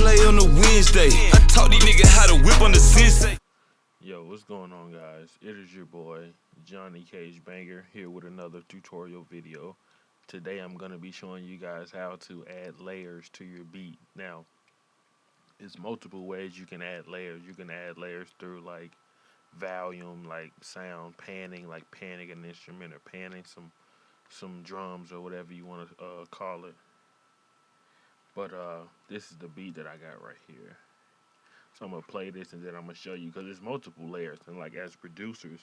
play on a Wednesday. I taught these niggas how to whip on the sensei. Yo, what's going on, guys? It is your boy, Johnny Cage Banger, here with another tutorial video. Today I'm going to be showing you guys how to add layers to your beat. Now, there's multiple ways you can add layers. You can add layers through like volume, like sound, panning, like panning an instrument or panning some drums or whatever you want to call it. But this is the beat that I got right here. So I'm going to play this and then I'm going to show you, because there's multiple layers. And like as producers,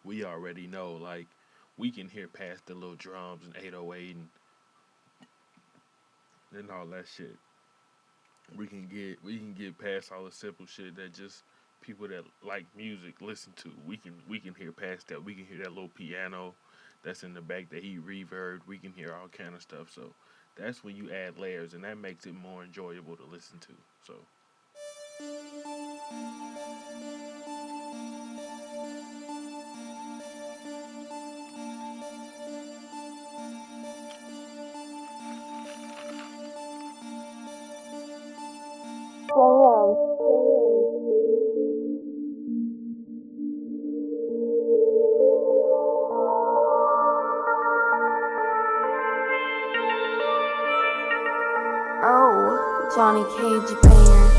we already know, like, we can hear past the little drums and 808 and all that shit. We can get past all the simple shit that just people that like music listen to. We can hear past that. We can hear that little piano that's in the back that he reverbed. We can hear all kind of stuff. So that's when you add layers, and that makes it more enjoyable to listen to. So Oh, Johnny Cage Banger.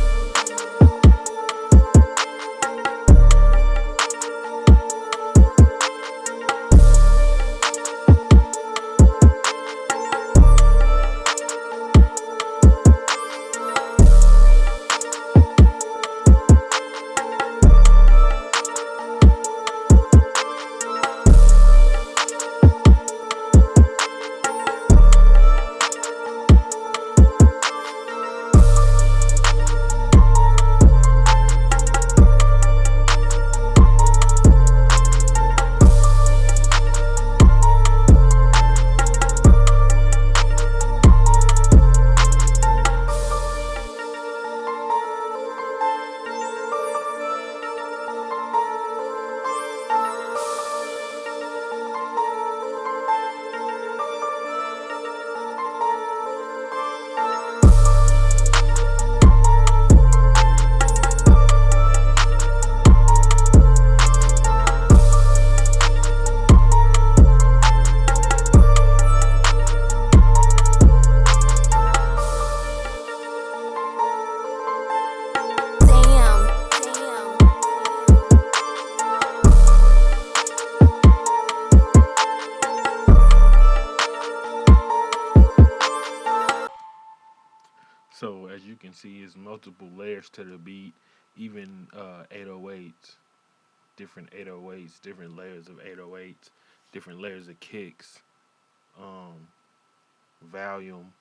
So as you can see, there's multiple layers to the beat, even 808s, different 808s, different layers of 808s, different layers of kicks, volume,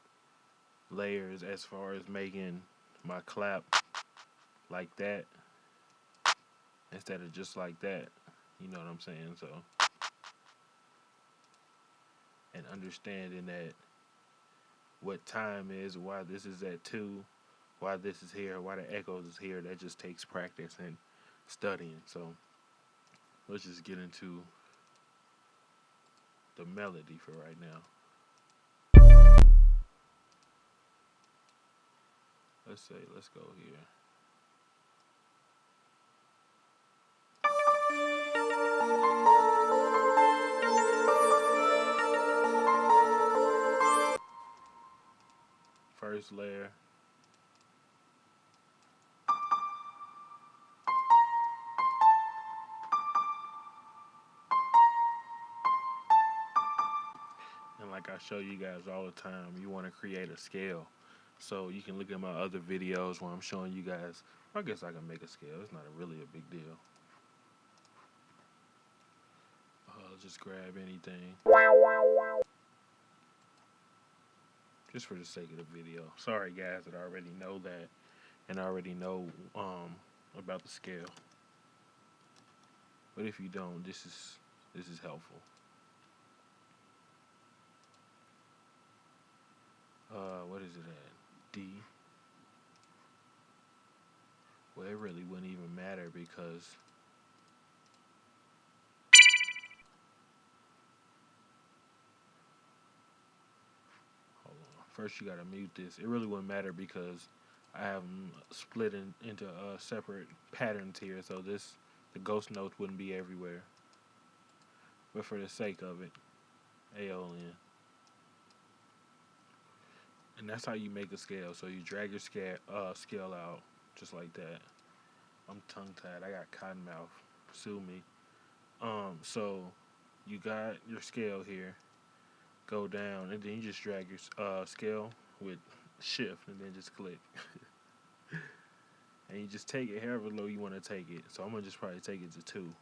layers as far as making my clap like that instead of just like that. You know what I'm saying? So, and understanding that what time is, why this is at 2, why this is here, why the echoes is here, that just takes practice and studying. So let's just get into the melody for right now. Let's go here. First layer. And like I show you guys all the time, you want to create a scale. So you can look at my other videos where I'm showing you guys. I guess I can make a scale. It's not really a big deal. Just grab anything. Just for the sake of the video. Sorry guys that already know that and already know about the scale. But if you don't, this is helpful. What is it at? D. Well, it really wouldn't even matter because hold on. First you gotta mute this. It really wouldn't matter because I have them split into separate patterns here, so the ghost notes wouldn't be everywhere. But for the sake of it, AON. And that's how you make a scale. So you drag your scale out just like that. I'm tongue tied. I got cotton mouth. Sue me. So you got your scale here. Go down, and then you just drag your scale with shift, and then just click. And you just take it however low you want to take it. So I'm gonna just probably take it to 2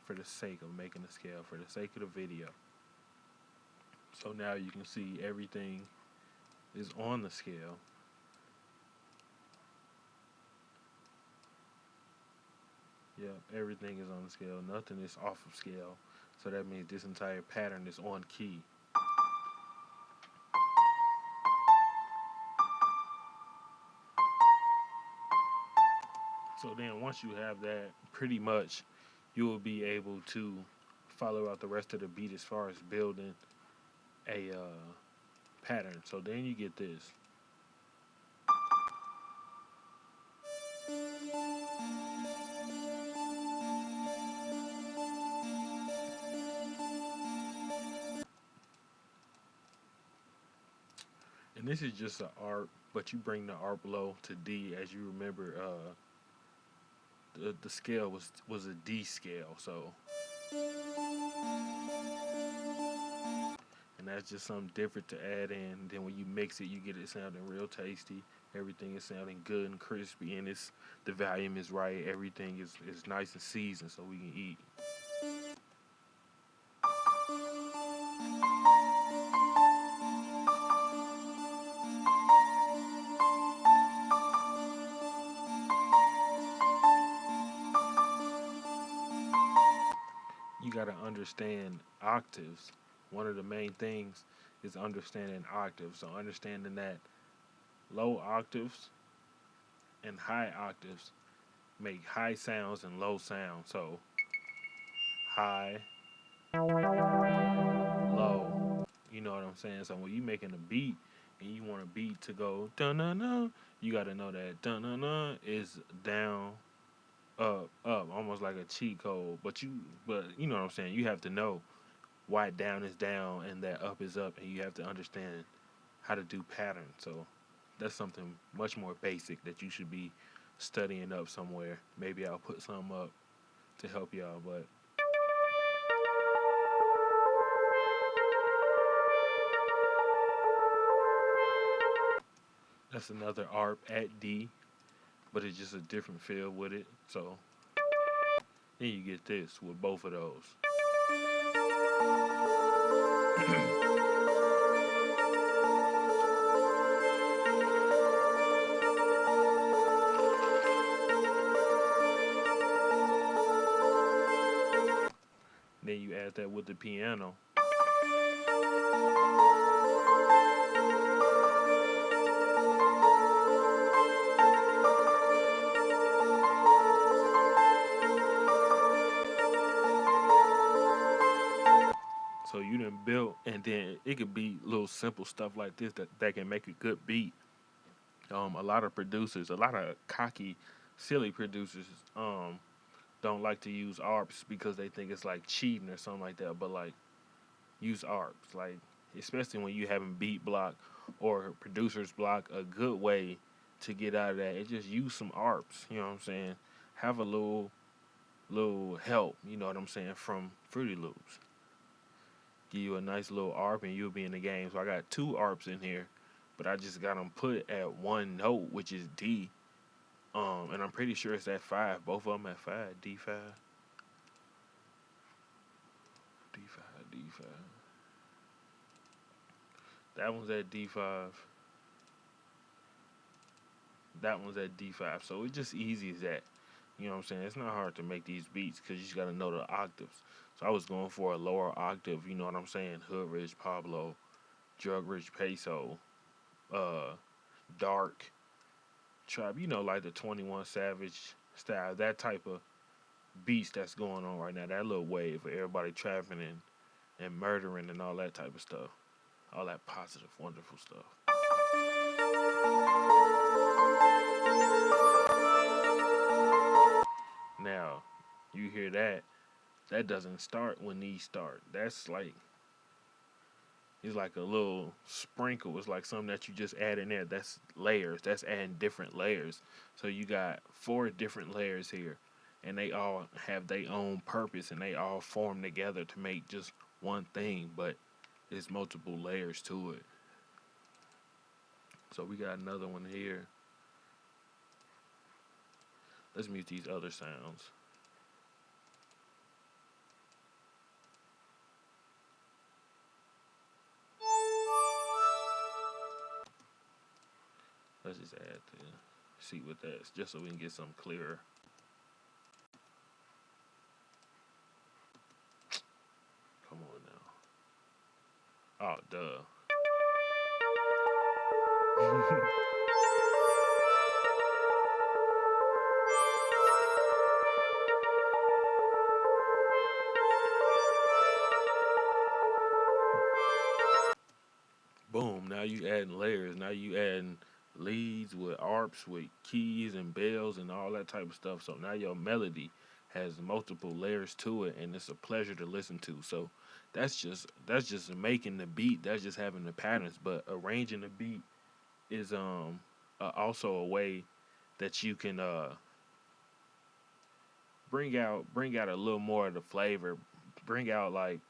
for the sake of making the scale, for the sake of the video. So now you can see everything is on the scale. Yep, everything is on the scale. Nothing is off of scale. So that means this entire pattern is on key. So then once you have that, pretty much you will be able to follow out the rest of the beat as far as building a pattern. So then you get this. And this is just an ARP, but you bring the ARP low to D. As you remember, the scale was a D scale, so. And that's just something different to add in. Then when you mix it, you get it sounding real tasty. Everything is sounding good and crispy, and the volume is right. Everything is nice and seasoned, so we can eat. You got to understand octaves. One of the main things is understanding octaves. So understanding that low octaves and high octaves make high sounds and low sounds. So high, low. You know what I'm saying? So when you making a beat and you want a beat to go dun dun dun, you got to know that dun dun dun is down, up, almost like a cheat code. But you know what I'm saying? You have to know why down is down and that up is up, and you have to understand how to do patterns. So that's something much more basic that you should be studying up somewhere. Maybe I'll put some up to help y'all, but that's another ARP at D, but it's just a different feel with it. So then you get this with both of those. Then you add that with the piano. So you done built, and then it could be little simple stuff like this that can make a good beat. A lot of producers, a lot of cocky, silly producers, don't like to use ARPs because they think it's like cheating or something like that. But like, use ARPs, like especially when you having beat block or producers block. A good way to get out of that is just use some ARPs. You know what I'm saying? Have a little help. You know what I'm saying, from Fruity Loops. Give you a nice little ARP and you'll be in the game. So I got 2 ARPs in here, but I just got them put at one note, which is D. And I'm pretty sure it's at 5. Both of them at 5. D5. D5. D5. That one's at D5. That one's at D5. So it's just easy as that. You know what I'm saying? It's not hard to make these beats because you just got to know the octaves. So I was going for a lower octave, you know what I'm saying? Hoodrich, Pablo, DrugRixhPeso, Dark, Tribe, you know, like the 21 Savage style, that type of beats that's going on right now, that little wave of everybody trapping and murdering and all that type of stuff. All that positive, wonderful stuff. that doesn't start when these start. That's like, it's like a little sprinkle. It's like something that you just add in there. That's layers. That's adding different layers. So you got 4 different layers here, and they all have their own purpose, and they all form together to make just one thing. But there's multiple layers to it. So we got another one here. Let's mute these other sounds. Let's just add to see what that's, just so we can get something clearer. Come on now. Oh, duh. Boom. Now you adding layers. Now you adding leads with arps, with keys and bells and all that type of stuff. So now your melody has multiple layers to it, and it's a pleasure to listen to. So that's just making the beat. That's just having the patterns. But arranging the beat is also a way that you can bring out a little more of the flavor. Bring out, like,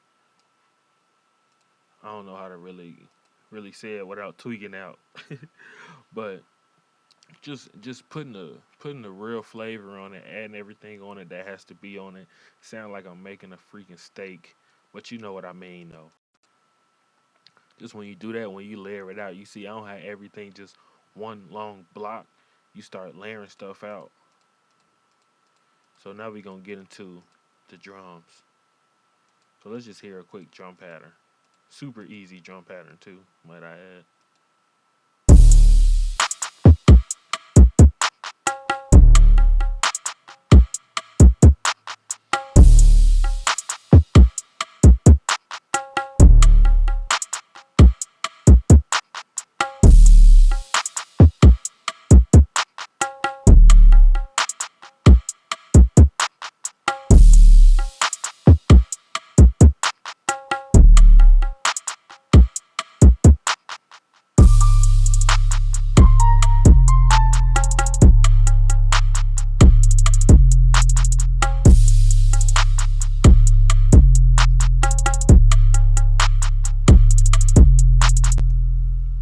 I don't know how to really say it without tweaking out. But just putting the real flavor on it, adding everything on it that has to be on it. Sound like I'm making a freaking steak, but you know what I mean though. Just when you do that, when you layer it out, you see I don't have everything just one long block. You start layering stuff out. So now we're gonna get into the drums. So let's just hear a quick drum pattern. Super easy drum pattern too, might I add.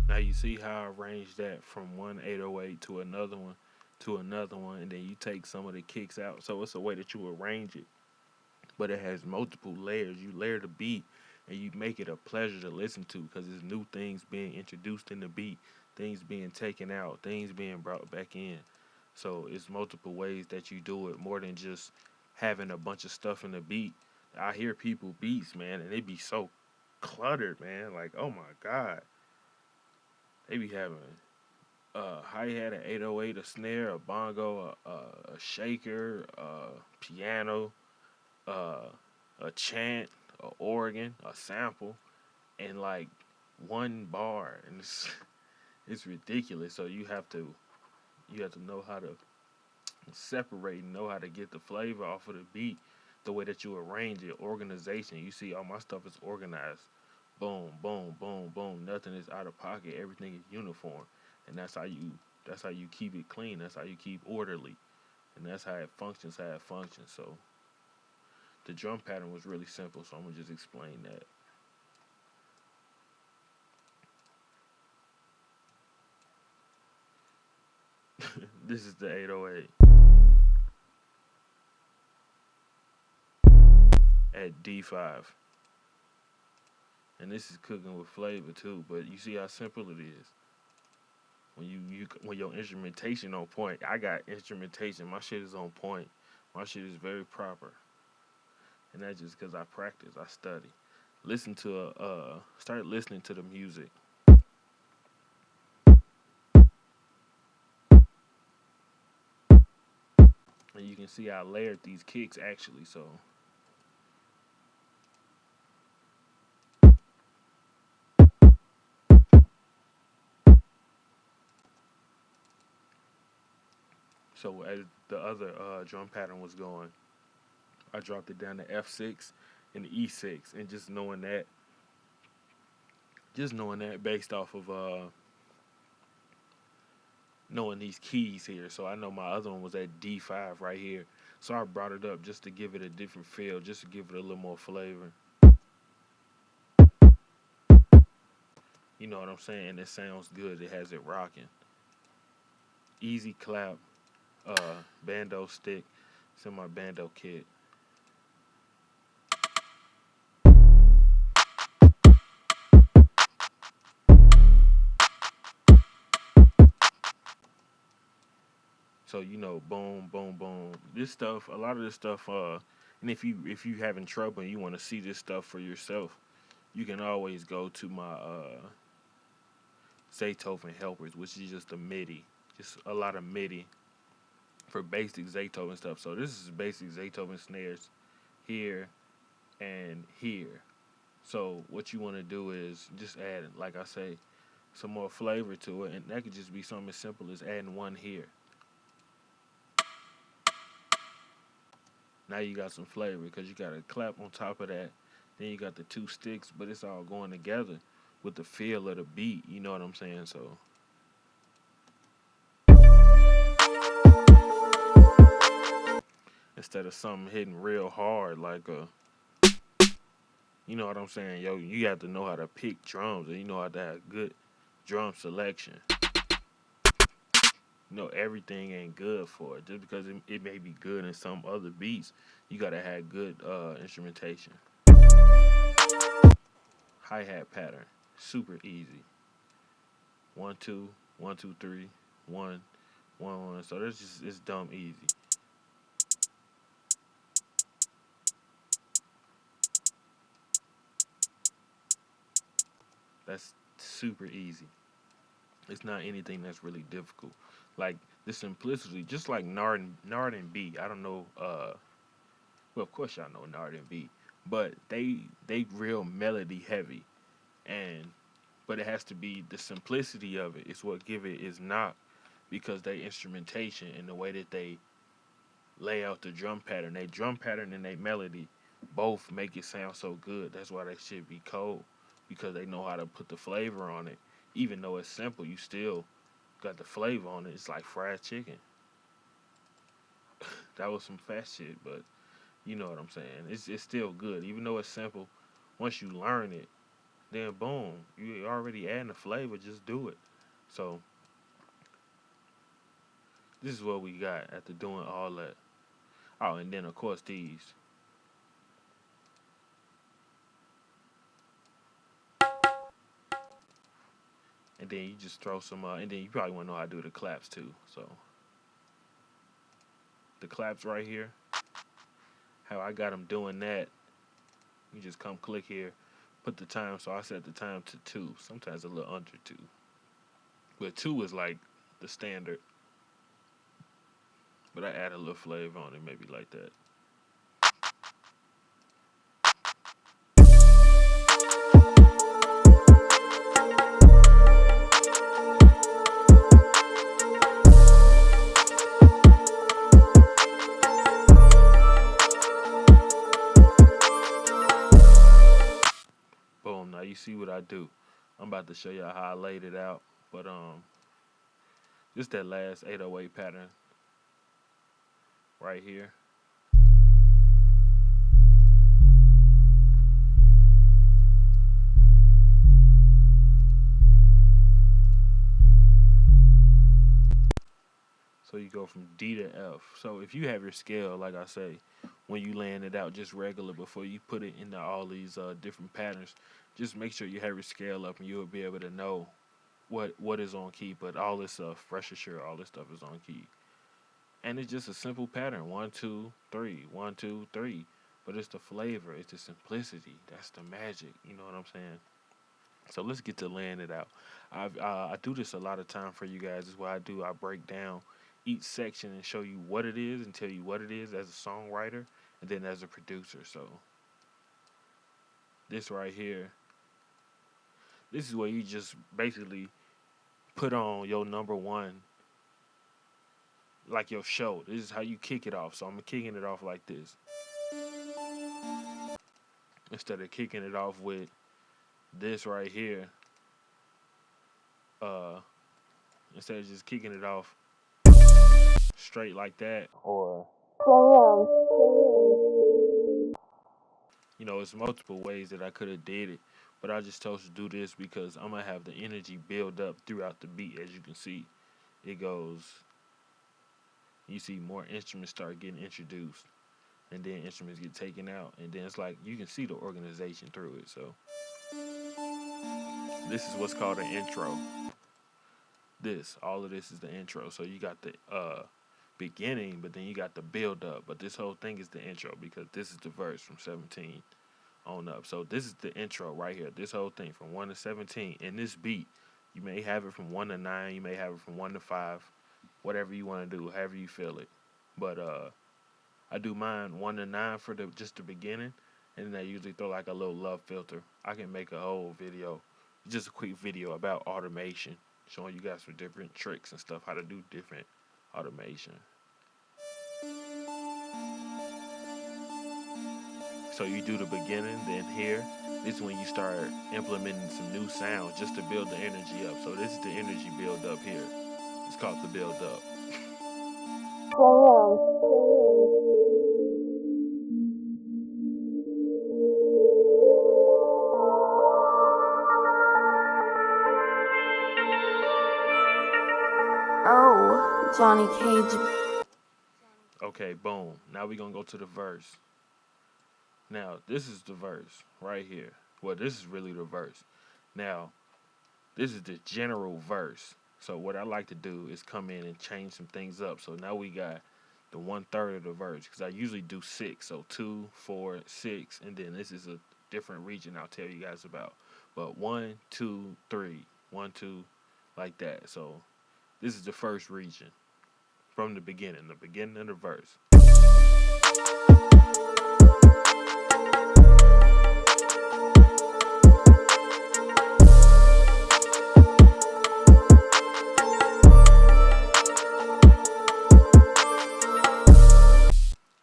Now you see how I arranged that from one 808 to another one, and then you take some of the kicks out. So it's a way that you arrange it, but it has multiple layers. You layer the beat, and you make it a pleasure to listen to because there's new things being introduced in the beat, things being taken out, things being brought back in. So it's multiple ways that you do it, more than just having a bunch of stuff in the beat. I hear people beats, man, and they be so cluttered, man. Like, oh my god, they be having hi hat, an 808, a snare, a bongo, a shaker, piano, uh, a chant, a organ, a sample, and like one bar, and it's ridiculous. So you have to know how to separate and know how to get the flavor off of the beat, the way that you arrange it, organization. You see, all my stuff is organized. Boom, boom, boom, boom. Nothing is out of pocket. Everything is uniform, and that's how you keep it clean. That's how you keep orderly, and that's how it functions. How it functions. So the drum pattern was really simple. So I'm gonna just explain that. This is the 808 at D5. And this is cooking with flavor too, but you see how simple it is. When your instrumentation on point, I got instrumentation. My shit is on point. My shit is very proper, and that's just because I practice, I study. Start listening to the music, and you can see I layered these kicks actually. So as the other drum pattern was going, I dropped it down to F6 and E6, and just knowing that based off of knowing these keys here. So I know my other one was at D5 right here. So I brought it up just to give it a different feel, just to give it a little more flavor. You know what I'm saying? It sounds good. It has it rocking. Easy clap, bando stick. It's in my bando kit. So boom, boom, boom. This stuff, a lot of this stuff, and if you having trouble and you want to see this stuff for yourself, you can always go to my Zaytoven helpers, which is just a MIDI, just a lot of MIDI for basic Zaytoven stuff. So this is basic Zaytoven snares here and here. So what you want to do is just add, like I say, some more flavor to it, and that could just be something as simple as adding one here. Now you got some flavor because you got a clap on top of that. Then you got the two sticks, but it's all going together with the feel of the beat. You know what I'm saying? So instead of something hitting real hard like you know what I'm saying? Yo, you have to know how to pick drums, and you know how to have good drum selection. Everything ain't good for it. Just because it may be good in some other beats, you gotta have good instrumentation. Hi-hat pattern, super easy. 1 2 1 2 3 1 1 1. So that's just it's dumb easy. That's super easy. It's not anything that's really difficult. Like the simplicity, just like Nard and B. I don't know. Well, of course y'all know Nard and B, but they real melody heavy, and but it has to be the simplicity of it is what give it is not because they instrumentation and the way that they lay out the drum pattern. They drum pattern and they melody both make it sound so good. That's why that shit be cold because they know how to put the flavor on it. Even though it's simple, you still got the flavor on it. It's like fried chicken. That was some fat shit, but you know what I'm saying. It's still good, even though it's simple. Once you learn it, then boom, you already adding the flavor. Just do it. So this is what we got after doing all that. Oh, and then of course these. And then you just throw some, and then you probably want to know how to do the claps too. So the claps right here, how I got them doing that. You just come click here, put the time. So I set the time to 2. Sometimes a little under 2, but 2 is like the standard. But I add a little flavor on it, maybe like that. Boom, now you see what I do. I'm about to show y'all how I laid it out. But just that last 808 pattern right here. So you go from D to F. So if you have your scale, like I say, when you laying it out just regular before you put it into all these different patterns, just make sure you have your scale up and you'll be able to know what is on key. But all this stuff, rest assured, all this stuff is on key. And it's just a simple pattern. 1 2 3 1 2 3. But it's the flavor, it's the simplicity. That's the magic. You know what I'm saying? So let's get to laying it out. I do this a lot of time for you guys. This is what I do. I break down each section and show you what it is and tell you what it is as a songwriter and then as a producer. So this right here, this is where you just basically put on your number one, like your show. This is how you kick it off. So I'm kicking it off like this. Instead of kicking it off with this right here, uh, instead of just kicking it off straight like that, or it's multiple ways that I could have did it, but I just chose to do this because I'm gonna have the energy build up throughout the beat. As you can see, it goes. You see more instruments start getting introduced, and then instruments get taken out, and then it's like you can see the organization through it. So this is what's called an intro. All of this is the intro. So you got the beginning, but then you got the build up. But this whole thing is the intro because this is the verse from 17 on up. So this is the intro right here. This whole thing from 1 to 17. And this beat, you may have it from 1 to 9. You may have it from 1 to 5. Whatever you want to do, however you feel it. But I do mine 1 to 9 for just the beginning. And then I usually throw like a little love filter. I can make a whole video, just a quick video about automation, showing you guys some different tricks and stuff, how to do different automation. So you do the beginning, then here, this is when you start implementing some new sounds just to build the energy up. So this is the energy build up here. It's called the build up. Oh, Johnny Cage. Okay, boom. Now we're going to go to the verse. Now, this is the verse right here. Well, this is really the verse. Now, this is the general verse. So what I like to do is come in and change some things up. So now we got the 1/3 of the verse because I usually do 6. So 2, 4, 6, and then this is a different region I'll tell you guys about. But 1, 2, 3, 1, 2, like that. So this is the first region from the beginning of the verse.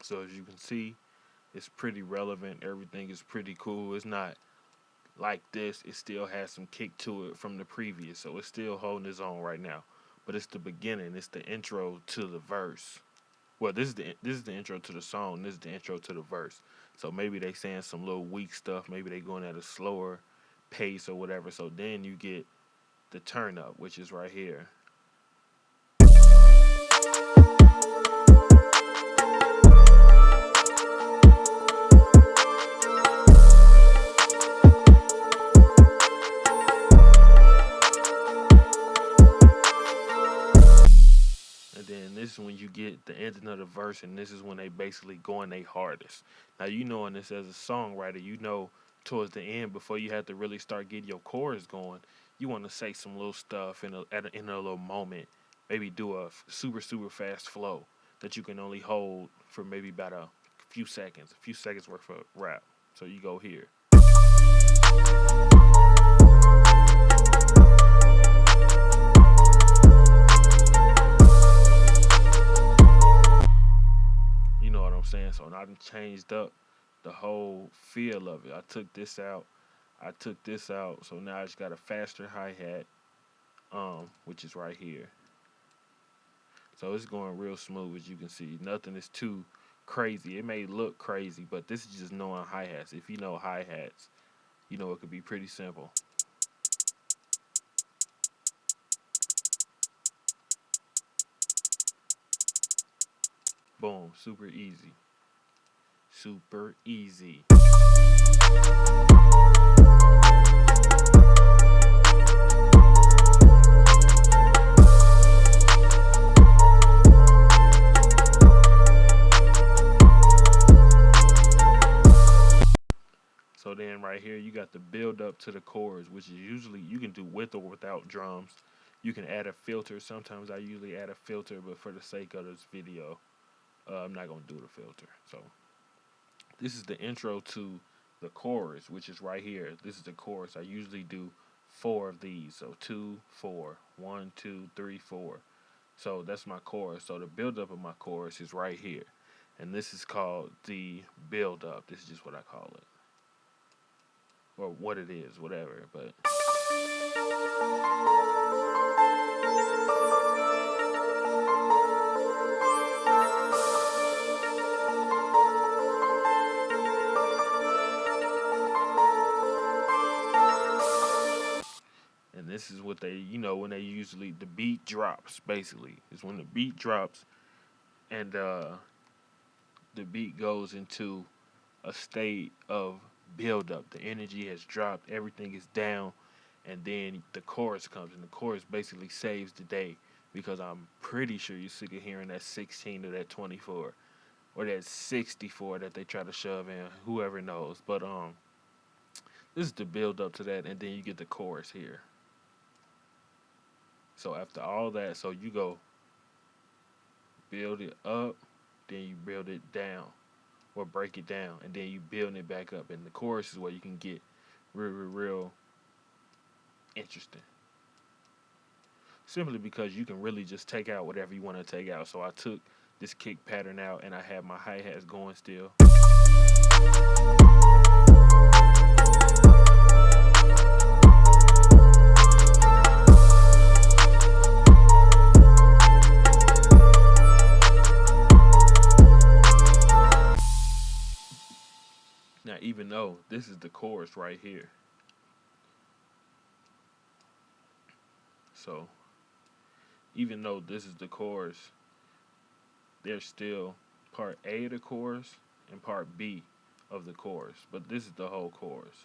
So as you can see, it's pretty relevant. Everything is pretty cool. It's not like this. It still has some kick to it from the previous. So it's still holding its own right now. But it's the beginning. It's the intro to the verse. Well, this is the intro to the song. This is the intro to the verse. So maybe they saying some little weak stuff. Maybe they going at a slower pace or whatever. So then you get the turn up, which is right here. This is when you get the ending of the verse, and this is when they basically going their hardest. Now, you knowing this as a songwriter, you know towards the end, before you have to really start getting your chorus going, you want to say some little stuff in a little moment. Maybe do a super, super fast flow that you can only hold for maybe about a few seconds worth of rap. So you go here. Saying so, and I done changed up the whole feel of it. I took this out, so now I just got a faster hi-hat, which is right here. So it's going real smooth, as you can see. Nothing is too crazy. It may look crazy, but this is just knowing hi-hats. If you know hi-hats, you know it could be pretty simple. Boom, super easy. Super easy. So then right here you got the build up to the chorus, which is usually you can do with or without drums. You can add a filter. Sometimes I usually add a filter, but for the sake of this video, I'm not going to do the filter. So this is the intro to the chorus, which is right here. This is the chorus. I usually do 4 of these. So 2, 4, 1, 2, 3, 4. So that's my chorus. So the build up of my chorus is right here. And this is called the build up. This is just what I call it. Or what it is, whatever. But and this is what they, when they usually, the beat drops, basically. It's when the beat drops and the beat goes into a state of build up. The energy has dropped, everything is down, and then the chorus comes, and the chorus basically saves the day because I'm pretty sure you're sick of hearing that 16 or that 24 or that 64 that they try to shove in. Whoever knows, but this is the build up to that, and then you get the chorus here. So after all that, so you go build it up, then you build it down or break it down, and then you build it back up. And the chorus is where you can get real interesting. Simply because you can really just take out whatever you want to take out. So I took this kick pattern out, and I had my hi-hats going still. Now, even though this is the chorus right here, so even though this is the chorus, there's still part A of the chorus and part B of the chorus, but this is the whole chorus.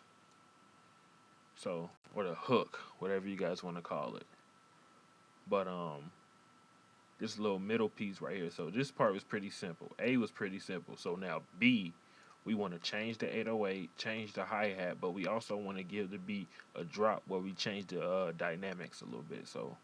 So, or the hook, whatever you guys want to call it. But this little middle piece right here. So this part was pretty simple. A was pretty simple. So now B, we want to change the 808, change the hi-hat, but we also want to give the beat a drop where we change the dynamics a little bit. So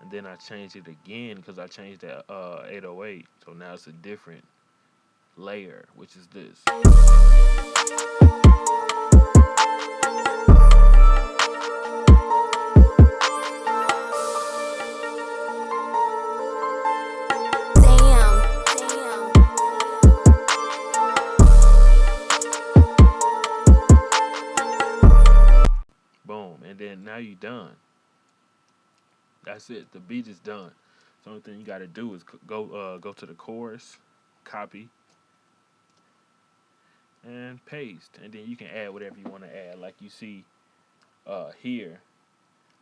and then I changed it again because I changed that 808. So now it's a different layer, which is this. Boom, and then now you done. That's it. The beat is done. So the only thing you got to do is go to the chorus, copy, and paste, and then you can add whatever you want to add. Like you see here,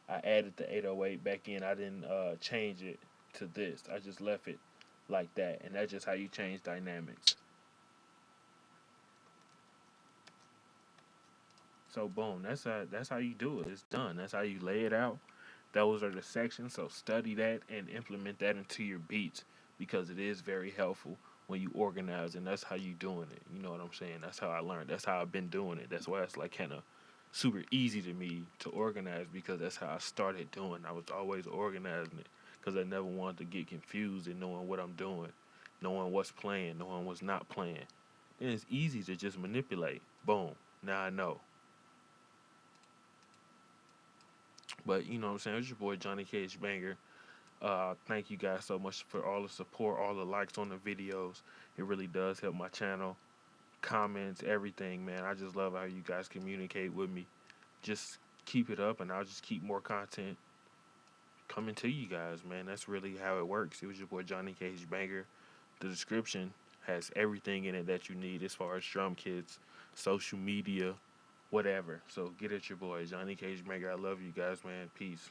I added the 808 back in. I didn't change it to this. I just left it like that, and that's just how you change dynamics. So boom, that's how you do it. It's done. That's how you lay it out. Those are the sections. So study that and implement that into your beats because it is very helpful when you organize, and that's how you doing it. You know what I'm saying? That's how I learned. That's how I've been doing it. That's why it's like kind of super easy to me to organize because that's how I started doing. I was always organizing it because I never wanted to get confused in knowing what I'm doing, knowing what's playing, knowing what's not playing. And it's easy to just manipulate. Boom. Now I know. But you know what I'm saying? It's your boy Johnny Cage Banger. Thank you guys so much for all the support, all the likes on the videos. It really does help my channel. Comments, everything, man. I just love how you guys communicate with me. Just keep it up, and I'll just keep more content coming to you guys, man. That's really how it works. It was your boy Johnny Cage Banger. The description has everything in it that you need as far as drum kits, social media, whatever. So get at your boy Johnny Cage Banger. I love you guys, man. Peace.